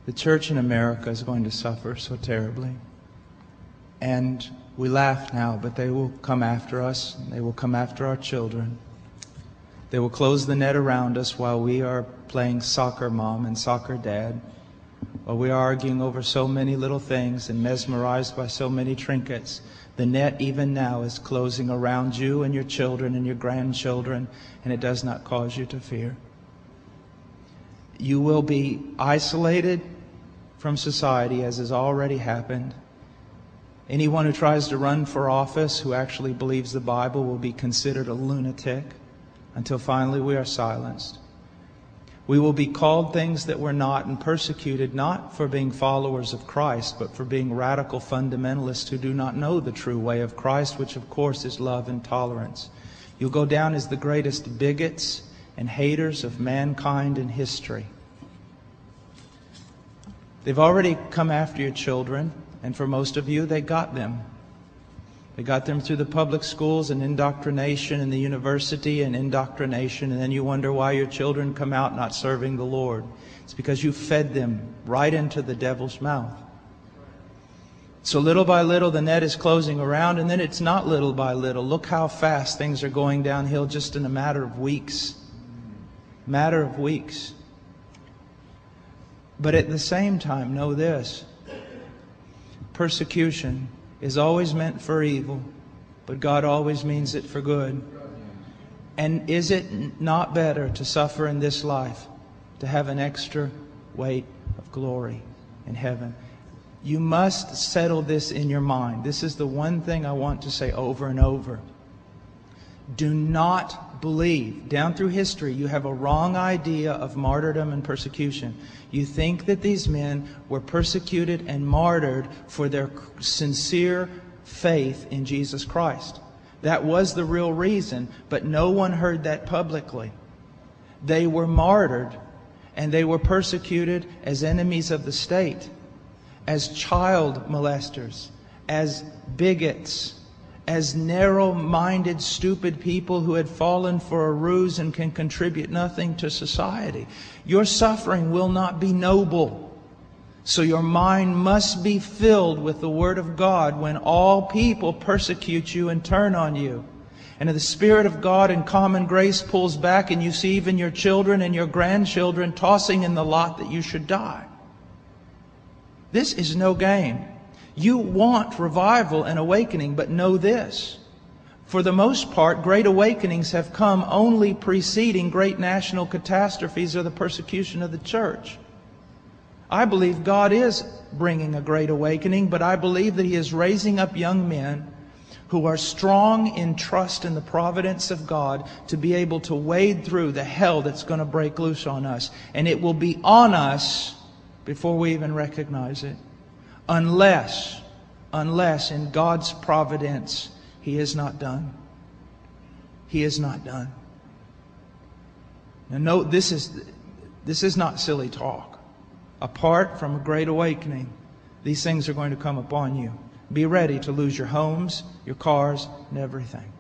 The church in America is going to suffer so terribly. And we laugh now, but they will come after us. They will come after our children. They will close the net around us while we are playing soccer mom and soccer dad, while we are arguing over so many little things and mesmerized by so many trinkets. The net even now is closing around you and your children and your grandchildren, and it does not cause you to fear. You will be isolated from society, as has already happened. Anyone who tries to run for office who actually believes the Bible will be considered a lunatic until finally we are silenced. We will be called things that we're not and persecuted not for being followers of Christ, but for being radical fundamentalists who do not know the true way of Christ, which of course is love and tolerance. You'll go down as the greatest bigots and haters of mankind in history. They've already come after your children, and for most of you, they got them. They got them through the public schools and indoctrination, and the university and indoctrination, and then you wonder why your children come out not serving the Lord. It's because you fed them right into the devil's mouth. So little by little the net is closing around, and then it's not little by little. Look how fast things are going downhill just in a matter of weeks. Matter of weeks. But at the same time, know this. Persecution is always meant for evil, but God always means it for good. And is it not better to suffer in this life, to have an extra weight of glory in heaven? You must settle this in your mind. This is the one thing I want to say over and over. Do not believe. Down through history, you have a wrong idea of martyrdom and persecution. You think that these men were persecuted and martyred for their sincere faith in Jesus Christ. That was the real reason, but no one heard that publicly. They were martyred and they were persecuted as enemies of the state, as child molesters, as bigots, as narrow-minded, stupid people who had fallen for a ruse and can contribute nothing to society. Your suffering will not be noble. So your mind must be filled with the Word of God when all people persecute you and turn on you. And the Spirit of God in common grace pulls back, and you see even your children and your grandchildren tossing in the lot that you should die. This is no game. You want revival and awakening, but know this. For the most part, great awakenings have come only preceding great national catastrophes or the persecution of the church. I believe God is bringing a great awakening, but I believe that He is raising up young men who are strong in trust in the providence of God to be able to wade through the hell that's going to break loose on us. And it will be on us before we even recognize it. Unless in God's providence, He is not done. He is not done. Now note, this is not silly talk. Apart from a great awakening, these things are going to come upon you. Be ready to lose your homes, your cars, and everything.